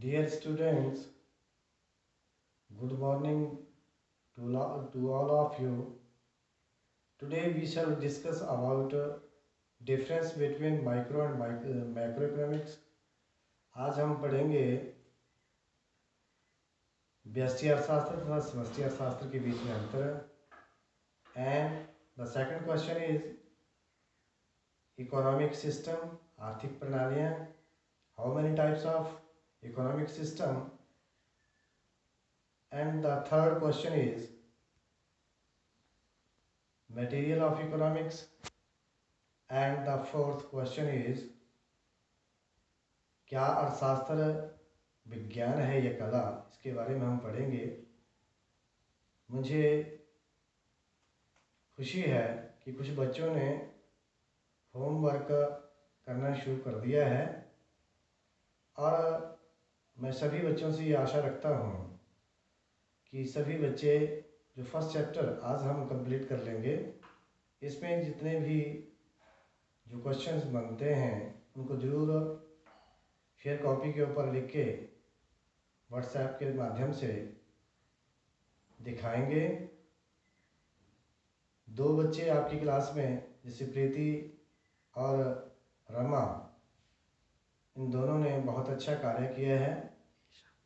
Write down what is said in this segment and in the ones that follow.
Dear students, good morning to all of you. Today we shall discuss about difference between micro and macroeconomics. आज हम पढ़ेंगे व्यष्टि अर्थशास्त्र तथा समष्टि अर्थशास्त्र के बीच में अंतर। And the second question is economic system, आर्थिक प्रणालियाँ। How many types of economic system? And the third question is material of economics. And the fourth question is क्या अर्थशास्त्र विज्ञान है या कला? इसके बारे में हम पढ़ेंगे। मुझे खुशी है कि कुछ बच्चों ने होमवर्क करना शुरू कर दिया है और मैं सभी बच्चों से ये आशा रखता हूँ कि सभी बच्चे जो फर्स्ट चैप्टर आज हम कंप्लीट कर लेंगे, इसमें जितने भी जो क्वेश्चंस बनते हैं उनको ज़रूर शेयर कॉपी के ऊपर लिख के व्हाट्सएप के माध्यम से दिखाएंगे। दो बच्चे आपकी क्लास में, जैसे प्रीति और रमा, इन दोनों ने बहुत अच्छा कार्य किया है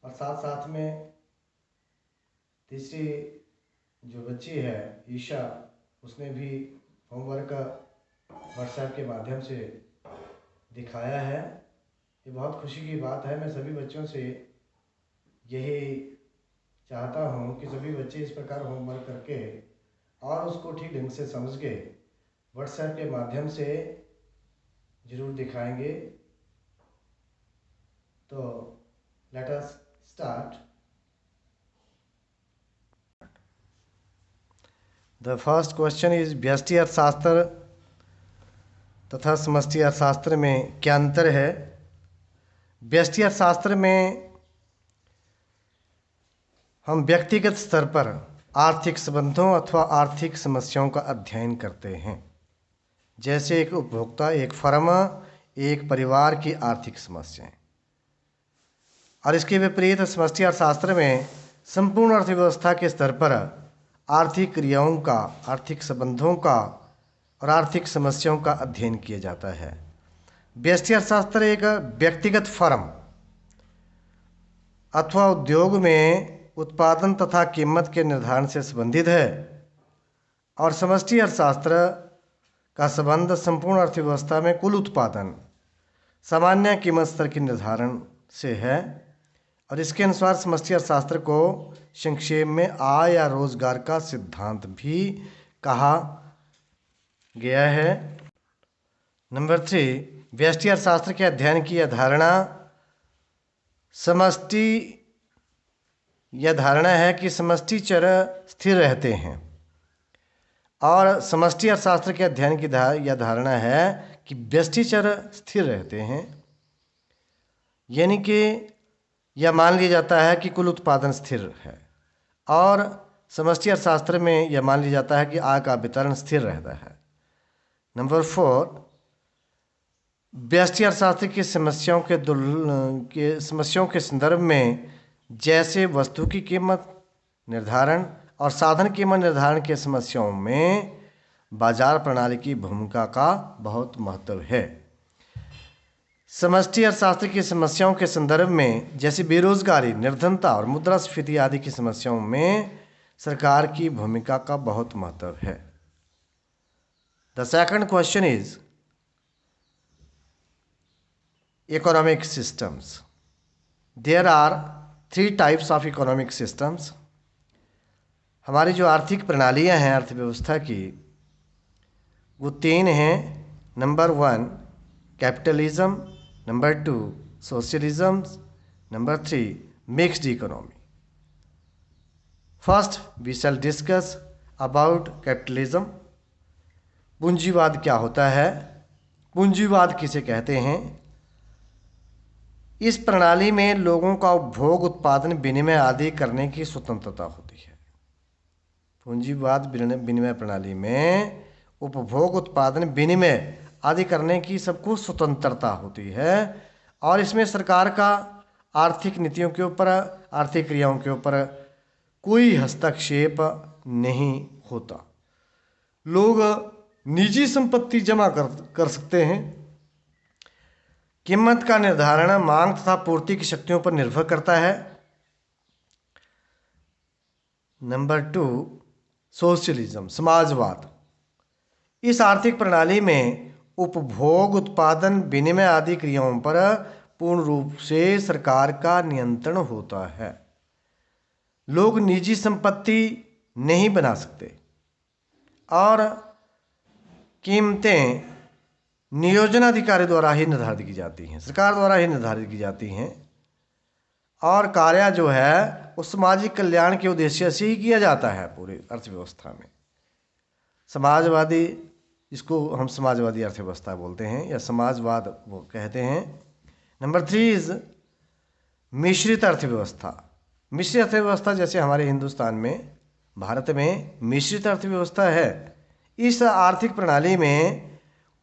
और साथ साथ में तीसरी जो बच्ची है ईशा, उसने भी होमवर्क व्हाट्सएप के माध्यम से दिखाया है। ये बहुत खुशी की बात है। मैं सभी बच्चों से यही चाहता हूँ कि सभी बच्चे इस प्रकार होमवर्क करके और उसको ठीक ढंग से समझ के व्हाट्सएप के माध्यम से ज़रूर दिखाएंगे। तो let us start. The first question is व्यष्टि अर्थशास्त्र तथा समष्टि अर्थशास्त्र में क्या अंतर है? व्यष्टि अर्थशास्त्र में हम व्यक्तिगत स्तर पर आर्थिक संबंधों अथवा आर्थिक समस्याओं का अध्ययन करते हैं, जैसे एक उपभोक्ता, एक फर्म, एक परिवार की आर्थिक समस्याएं। और इसके विपरीत समष्टि अर्थशास्त्र में संपूर्ण अर्थव्यवस्था के स्तर पर आर्थिक क्रियाओं का, आर्थिक संबंधों का और आर्थिक समस्याओं का अध्ययन किया जाता है। व्यष्टि अर्थशास्त्र एक व्यक्तिगत फर्म अथवा उद्योग में उत्पादन तथा कीमत के निर्धारण से संबंधित है और समष्टि अर्थशास्त्र का संबंध संपूर्ण अर्थव्यवस्था में कुल उत्पादन, सामान्य कीमत स्तर के निर्धारण से है। और इसके अनुसार समष्टि अर्थशास्त्र को संक्षेप में आय या रोजगार का सिद्धांत भी कहा गया है। नंबर 3, व्यष्टि अर्थशास्त्र के अध्ययन की अवधारणा। समष्टि यह धारणा है कि समष्टि चर स्थिर रहते हैं और समष्टि अर्थशास्त्र के अध्ययन की यह धारणा है कि व्यष्टि चर स्थिर रहते हैं, यानी कि यह मान लिया जाता है कि कुल उत्पादन स्थिर है और समष्टि अर्थशास्त्र में यह मान लिया जाता है कि आय का वितरण स्थिर रहता है। नंबर 4, व्यष्टि अर्थशास्त्र की समस्याओं के संदर्भ में, जैसे वस्तु की कीमत निर्धारण और साधन कीमत निर्धारण के समस्याओं में बाजार प्रणाली की भूमिका का बहुत महत्व है। समष्टि अर्थशास्त्र की समस्याओं के संदर्भ में, जैसे बेरोजगारी, निर्धनता और मुद्रास्फीति आदि की समस्याओं में सरकार की भूमिका का बहुत महत्व है। The second question is economic systems. There are 3 types of economic systems. हमारी जो आर्थिक प्रणालियां हैं अर्थव्यवस्था की, वो 3 हैं। Number 1 capitalism, number 2 socialism, number 3 mixed economy. First we shall discuss about capitalism. पूंजीवाद क्या होता है? पूंजीवाद किसे कहते हैं? इस प्रणाली में लोगों का उपभोग, उत्पादन, विनिमय आदि करने की स्वतंत्रता होती है। पूंजीवाद विनिमय प्रणाली में उपभोग, उत्पादन, विनिमय आदि करने की सबको स्वतंत्रता होती है और इसमें सरकार का आर्थिक नीतियों के ऊपर, आर्थिक क्रियाओं के ऊपर कोई हस्तक्षेप नहीं होता। लोग निजी संपत्ति जमा कर सकते हैं। कीमत का निर्धारण मांग तथा पूर्ति की शक्तियों पर निर्भर करता है। नंबर 2, सोशलिज्म, समाजवाद। इस आर्थिक प्रणाली में उपभोग, उत्पादन, विनिमय आदि क्रियाओं पर पूर्ण रूप से सरकार का नियंत्रण होता है। लोग निजी संपत्ति नहीं बना सकते और कीमतें नियोजन अधिकारी द्वारा ही निर्धारित की जाती हैं, सरकार द्वारा ही निर्धारित की जाती हैं। और कार्य जो है वो सामाजिक कल्याण के उद्देश्य से ही किया जाता है पूरी अर्थव्यवस्था में। समाजवादी, इसको हम समाजवादी अर्थव्यवस्था बोलते हैं या समाजवाद वो कहते हैं। नंबर 3 इज मिश्रित अर्थव्यवस्था। मिश्रित अर्थव्यवस्था जैसे हमारे हिंदुस्तान में, भारत में मिश्रित अर्थव्यवस्था है। इस आर्थिक प्रणाली में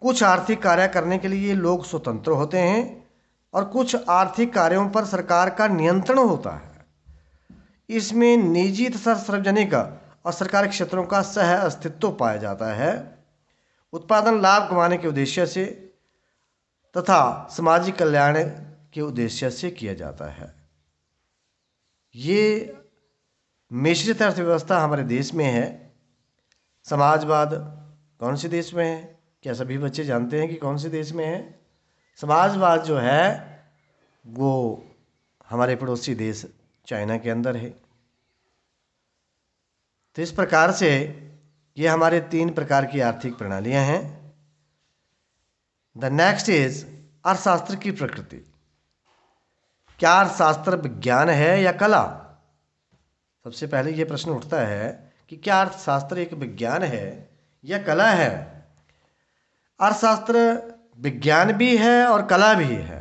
कुछ आर्थिक कार्य करने के लिए लोग स्वतंत्र होते हैं और कुछ आर्थिक कार्यों पर सरकार का नियंत्रण होता है। इसमें निजी तथा सार्वजनिक और सरकारी क्षेत्रों का सह अस्तित्व पाया जाता है। उत्पादन लाभ कमाने के उद्देश्य से तथा सामाजिक कल्याण के उद्देश्य से किया जाता है। ये मिश्रित अर्थव्यवस्था हमारे देश में है। समाजवाद कौन से देश में है? क्या सभी बच्चे जानते हैं कि कौन से देश में है? समाजवाद जो है वो हमारे पड़ोसी देश चाइना के अंदर है। तो इस प्रकार से ये हमारे 3 प्रकार की आर्थिक प्रणालियां हैं। द नेक्स्ट इज अर्थशास्त्र की प्रकृति। क्या अर्थशास्त्र विज्ञान है या कला? सबसे पहले ये प्रश्न उठता है कि क्या अर्थशास्त्र एक विज्ञान है या कला है? अर्थशास्त्र विज्ञान भी है और कला भी है।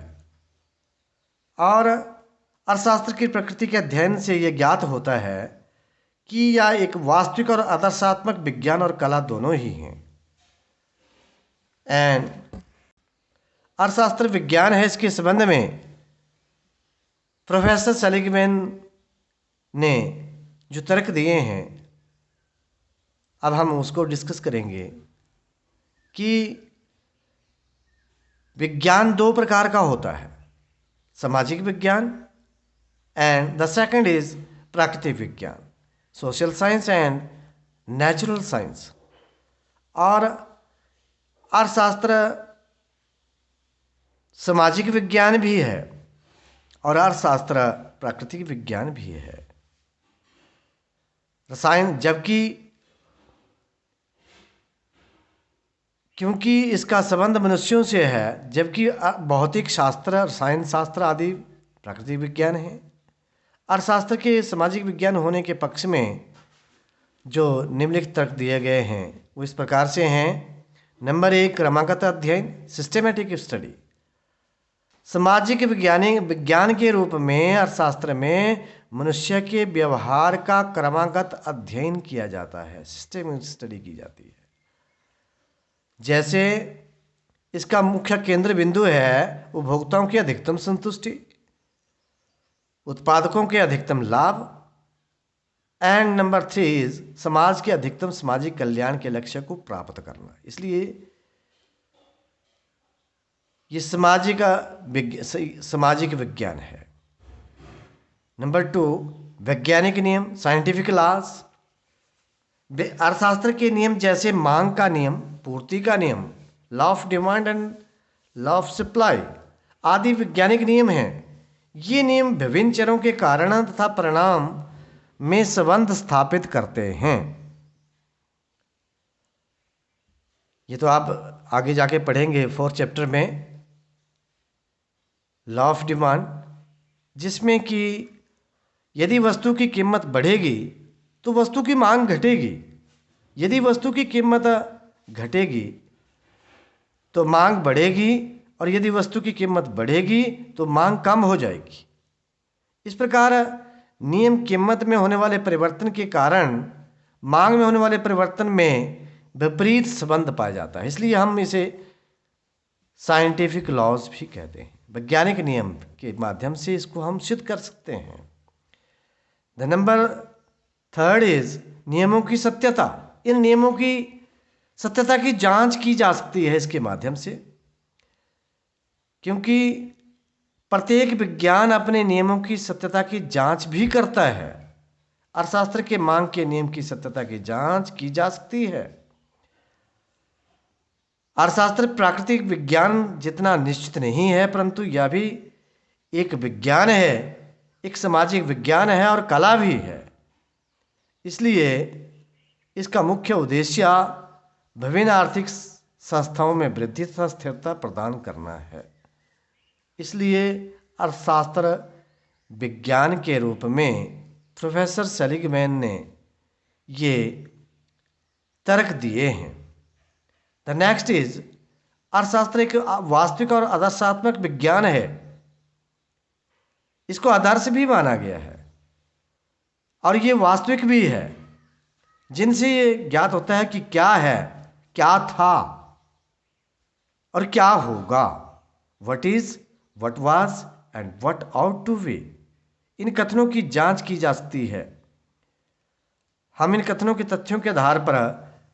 और अर्थशास्त्र की प्रकृति के अध्ययन से यह ज्ञात होता है कि यह एक वास्तविक और आदर्शात्मक विज्ञान और कला दोनों ही हैं। एंड अर्थशास्त्र विज्ञान है, इसके संबंध में प्रोफेसर सेलिगमैन ने जो तर्क दिए हैं, अब हम उसको डिस्कस करेंगे कि विज्ञान 2 प्रकार का होता है, सामाजिक विज्ञान एंड द सेकंड इज प्राकृतिक विज्ञान, social science and natural science. और अर्थशास्त्र सामाजिक विज्ञान भी है और अर्थशास्त्र प्राकृतिक विज्ञान भी है। रसायन, जबकि क्योंकि इसका संबंध मनुष्यों से है, जबकि भौतिक शास्त्र, रसायन शास्त्र आदि प्राकृतिक विज्ञान है। अर्थशास्त्र के सामाजिक विज्ञान होने के पक्ष में जो निम्नलिखित तर्क दिए गए हैं वो इस प्रकार से हैं। नंबर 1, क्रमागत अध्ययन, सिस्टेमेटिक स्टडी। सामाजिक विज्ञान के रूप में अर्थशास्त्र में मनुष्य के व्यवहार का क्रमागत अध्ययन किया जाता है, सिस्टेमेटिक स्टडी की जाती है। जैसे इसका मुख्य केंद्र बिंदु है उपभोक्ताओं की अधिकतम संतुष्टि, उत्पादकों के अधिकतम लाभ एंड नंबर 3 इज समाज के अधिकतम सामाजिक कल्याण के लक्ष्य को प्राप्त करना। इसलिए ये सामाजिक विज्ञान है। नंबर 2, वैज्ञानिक नियम, साइंटिफिक लॉज। अर्थशास्त्र के नियम जैसे मांग का नियम, पूर्ति का नियम, law of demand and law of supply आदि वैज्ञानिक नियम हैं। ये नियम विभिन्न चरों के कारण तथा परिणाम में संबंध स्थापित करते हैं। ये तो आप आगे जाके पढ़ेंगे 4th चैप्टर में, लॉ ऑफ डिमांड, जिसमें कि यदि वस्तु की कीमत बढ़ेगी तो वस्तु की मांग घटेगी, यदि वस्तु की कीमत घटेगी तो मांग बढ़ेगी और यदि वस्तु की कीमत बढ़ेगी तो मांग कम हो जाएगी। इस प्रकार नियम कीमत में होने वाले परिवर्तन के कारण मांग में होने वाले परिवर्तन में विपरीत संबंध पाया जाता है। इसलिए हम इसे साइंटिफिक लॉज भी कहते हैं। वैज्ञानिक नियम के माध्यम से इसको हम सिद्ध कर सकते हैं। द नंबर थर्ड इज नियमों की सत्यता। इन नियमों की सत्यता की जांच की जा सकती है इसके माध्यम से, क्योंकि प्रत्येक विज्ञान अपने नियमों की सत्यता की जांच भी करता है। अर्थशास्त्र के मांग के नियम की सत्यता की जांच की जा सकती है। अर्थशास्त्र प्राकृतिक विज्ञान जितना निश्चित नहीं है, परंतु यह भी एक विज्ञान है, एक सामाजिक विज्ञान है और कला भी है। इसलिए इसका मुख्य उद्देश्य विभिन्न आर्थिक संस्थाओं में वृद्धि तथा स्थिरता प्रदान करना है। इसलिए अर्थशास्त्र विज्ञान के रूप में प्रोफेसर सेलिगमैन ने ये तर्क दिए हैं। द नेक्स्ट इज अर्थशास्त्र एक वास्तविक और आदर्शात्मक विज्ञान है। इसको आदर्श भी माना गया है और ये वास्तविक भी है, जिनसे ये ज्ञात होता है कि क्या है, क्या था और क्या होगा। What is, what was and what ought to be. इन कथनों की जांच की जा सकती है। हम इन कथनों के तथ्यों के आधार पर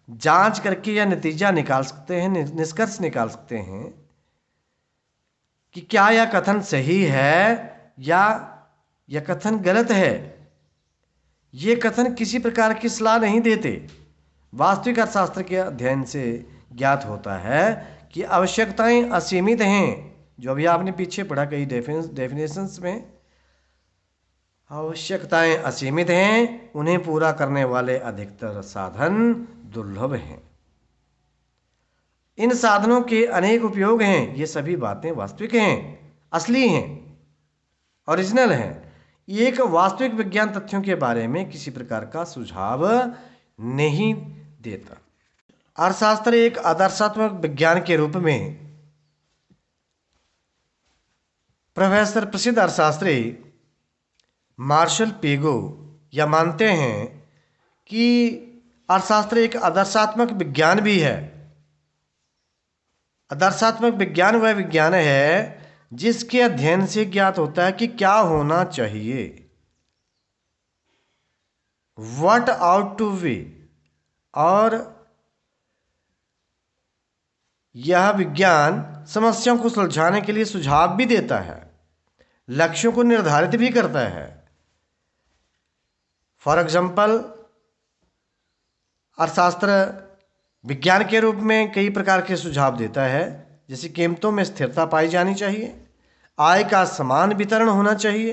जांच करके यह नतीजा निकाल सकते हैं, निष्कर्ष निकाल सकते हैं कि क्या यह कथन सही है या यह कथन गलत है। ये कथन किसी प्रकार की सलाह नहीं देते। वास्तविक अर्थशास्त्र के अध्ययन से ज्ञात होता है कि आवश्यकताएं असीमित हैं। जो अभी आपने पीछे पढ़ा कई डेफिनेशंस में, आवश्यकताएं असीमित हैं, उन्हें पूरा करने वाले अधिकतर साधन दुर्लभ हैं। इन साधनों के अनेक उपयोग हैं। ये सभी बातें वास्तविक हैं, असली हैं, ओरिजिनल हैं। एक वास्तविक विज्ञान तथ्यों के बारे में किसी प्रकार का सुझाव नहीं देता। अर्थशास्त्र एक आदर्शात्मक विज्ञान के रूप में प्रोफेसर प्रसिद्ध अर्थशास्त्री मार्शल पेगो यह मानते हैं कि अर्थशास्त्र एक आदर्शात्मक विज्ञान भी है। आदर्शात्मक विज्ञान वह विज्ञान है जिसके अध्ययन से ज्ञात होता है कि क्या होना चाहिए, व्हाट आउट टू बी, और यह विज्ञान समस्याओं को सुलझाने के लिए सुझाव भी देता है, लक्ष्यों को निर्धारित भी करता है। फॉर एग्जाम्पल, अर्थशास्त्र विज्ञान के रूप में कई प्रकार के सुझाव देता है, जैसे कीमतों में स्थिरता पाई जानी चाहिए, आय का समान वितरण होना चाहिए,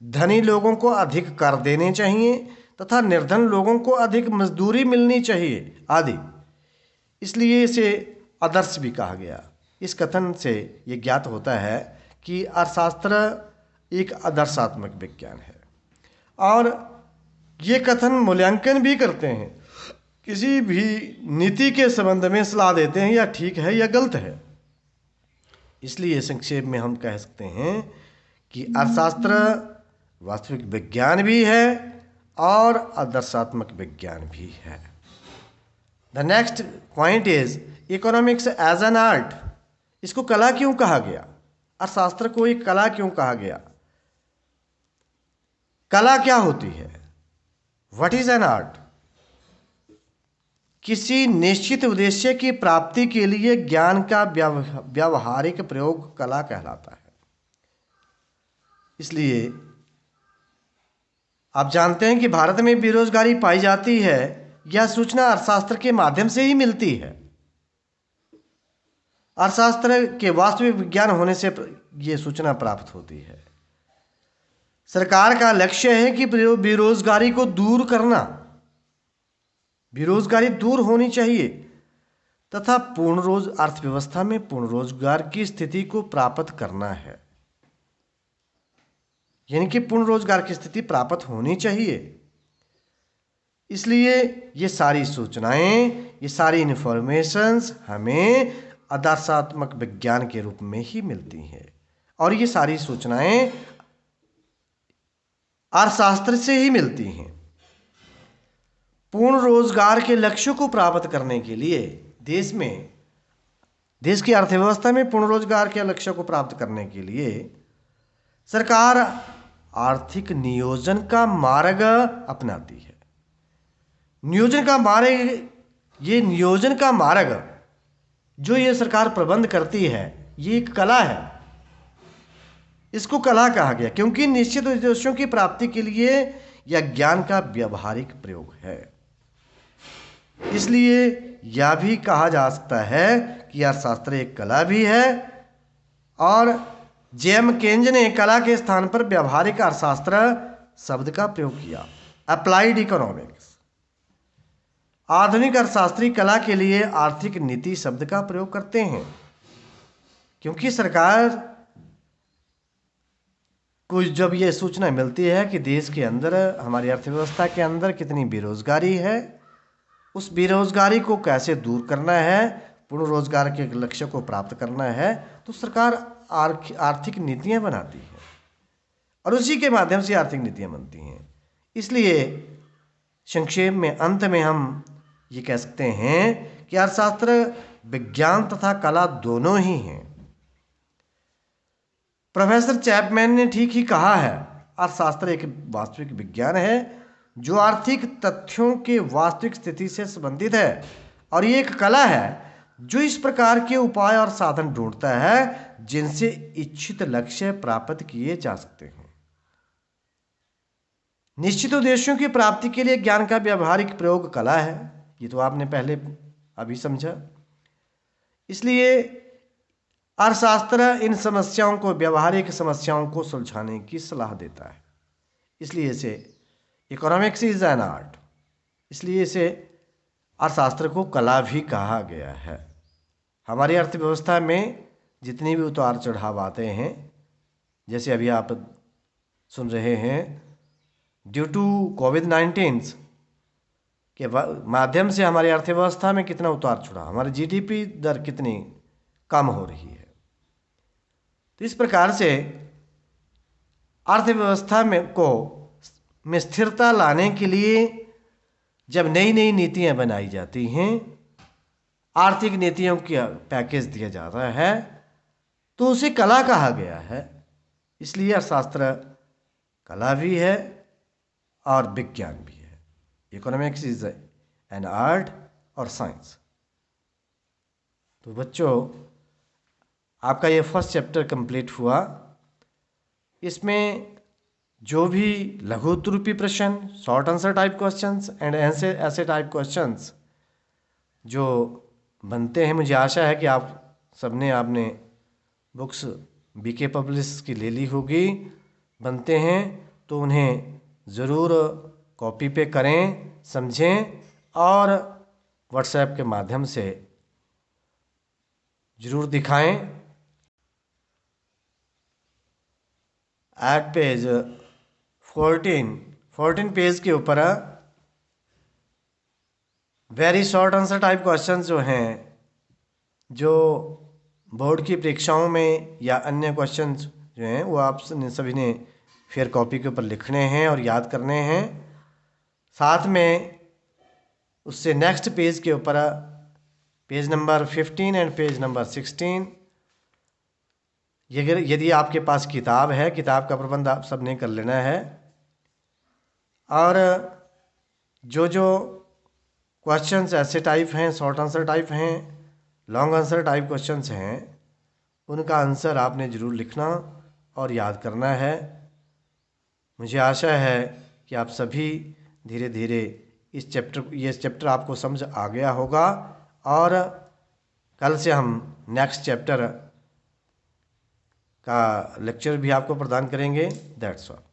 धनी लोगों को अधिक कर देने चाहिए तथा निर्धन लोगों को अधिक मजदूरी मिलनी चाहिए आदि। इसलिए इसे आदर्श भी कहा गया। इस कथन से ये ज्ञात होता है कि अर्थशास्त्र एक आदर्शात्मक विज्ञान है। और ये कथन मूल्यांकन भी करते हैं, किसी भी नीति के संबंध में सलाह देते हैं या ठीक है या गलत है। इसलिए संक्षेप में हम कह सकते हैं कि अर्थशास्त्र वास्तविक विज्ञान भी है और आदर्शात्मक विज्ञान भी है। The next point is economics as an art. इसको कला क्यों कहा गया? अर्थशास्त्र को एक कला क्यों कहा गया? कला क्या होती है? What is an art? किसी निश्चित उद्देश्य की प्राप्ति के लिए ज्ञान का व्यावहारिक प्रयोग कला कहलाता है। इसलिए आप जानते हैं कि भारत में बेरोजगारी पाई जाती है, यह सूचना अर्थशास्त्र के माध्यम से ही मिलती है। अर्थशास्त्र के वास्तविक विज्ञान होने से यह सूचना प्राप्त होती है। सरकार का लक्ष्य है कि बेरोजगारी को दूर करना, बेरोजगारी दूर होनी चाहिए तथा अर्थव्यवस्था में पूर्ण रोजगार की स्थिति को प्राप्त करना है। यानी कि पूर्ण रोजगार की स्थिति प्राप्त होनी चाहिए। इसलिए ये सारी सूचनाएं, ये सारी इन्फॉर्मेशंस हमें आदर्शात्मक विज्ञान के रूप में ही मिलती हैं और ये सारी सूचनाएं अर्थशास्त्र से ही मिलती हैं। पूर्ण रोजगार के लक्ष्यों को प्राप्त करने के लिए देश में देश की अर्थव्यवस्था में पूर्ण रोजगार के लक्ष्य को प्राप्त करने के लिए सरकार आर्थिक नियोजन का मार्ग अपनाती है। नियोजन का मार्ग, ये नियोजन का मार्ग जो ये सरकार प्रबंध करती है, ये एक कला है। इसको कला कहा गया क्योंकि निश्चित उद्देश्यों की प्राप्ति के लिए यह ज्ञान का व्यावहारिक प्रयोग है। इसलिए यह भी कहा जा सकता है कि अर्थशास्त्र एक कला भी है। और जेएम केन्ज ने कला के स्थान पर व्यावहारिक अर्थशास्त्र शब्द का प्रयोग किया, अप्लाइड इकोनॉमिक्स। आधुनिक अर्थशास्त्री कला के लिए आर्थिक नीति शब्द का प्रयोग करते हैं, क्योंकि सरकार को जब ये सूचना मिलती है कि देश के अंदर, हमारी अर्थव्यवस्था के अंदर कितनी बेरोजगारी है, उस बेरोजगारी को कैसे दूर करना है, पूर्ण रोजगार के लक्ष्य को प्राप्त करना है, तो सरकार आर्थिक नीतियां बनाती है और उसी के माध्यम से आर्थिक नीतियां बनती हैं। इसलिए संक्षेप में, अंत में हम ये कह सकते हैं कि अर्थशास्त्र विज्ञान तथा कला दोनों ही हैं। प्रोफेसर चैपमैन ने ठीक ही कहा है, अर्थशास्त्र एक वास्तविक विज्ञान है जो आर्थिक तथ्यों के वास्तविक स्थिति से संबंधित है, और ये एक कला है जो इस प्रकार के उपाय और साधन ढूंढता है जिनसे इच्छित लक्ष्य प्राप्त किए जा सकते हैं। निश्चित उद्देश्यों की प्राप्ति के लिए ज्ञान का व्यावहारिक प्रयोग कला है, ये तो आपने पहले अभी समझा। इसलिए अर्थशास्त्र इन समस्याओं को, व्यावहारिक समस्याओं को सुलझाने की सलाह देता है। इसलिए इसे इकोनॉमिक्स इज एन आर्ट, इसलिए इसे अर्थशास्त्र को कला भी कहा गया है। हमारी अर्थव्यवस्था में जितनी भी उतार चढ़ाव आते हैं, जैसे अभी आप सुन रहे हैं, ड्यू टू कोविड-19 के माध्यम से हमारी अर्थव्यवस्था में कितना उतार चढ़ाव, हमारी जीडीपी दर कितनी कम हो रही है। तो इस प्रकार से अर्थव्यवस्था में स्थिरता लाने के लिए जब नई नई नीतियां बनाई जाती हैं, आर्थिक नीतियों का पैकेज दिया जाता है, तो उसे कला कहा गया है। इसलिए अर्थशास्त्र कला भी है और विज्ञान भी है। इकोनॉमिक्स इज एन आर्ट और साइंस। तो बच्चों, आपका ये फर्स्ट चैप्टर कंप्लीट हुआ। इसमें जो भी लघु उत्तररूपी प्रश्न, short answer type questions and ऐसे टाइप क्वेश्चंस जो बनते हैं, मुझे आशा है कि आप सबने आपने बुक्स बीके पब्लिश की ले ली होगी। बनते हैं तो उन्हें ज़रूर कॉपी पे करें, समझें और व्हाट्सएप के माध्यम से ज़रूर दिखाएं। एट पेज 14 पेज के ऊपर very short answer type questions जो हैं, जो बोर्ड की परीक्षाओं में या अन्य क्वेश्चंस जो हैं, वो आप सभी ने फिर कॉपी के ऊपर लिखने हैं और याद करने हैं। साथ में उससे नेक्स्ट पेज के ऊपर page number 15 and page number 16, यदि आपके पास किताब है, किताब का प्रबंध आप सब ने कर लेना है। और जो जो क्वेश्चंस ऐसे टाइप हैं, शॉर्ट आंसर टाइप हैं, लॉन्ग आंसर टाइप क्वेश्चंस हैं, उनका आंसर आपने ज़रूर लिखना और याद करना है। मुझे आशा है कि आप सभी धीरे धीरे ये चैप्टर आपको समझ आ गया होगा और कल से हम नेक्स्ट चैप्टर का लेक्चर भी आपको प्रदान करेंगे। That's all.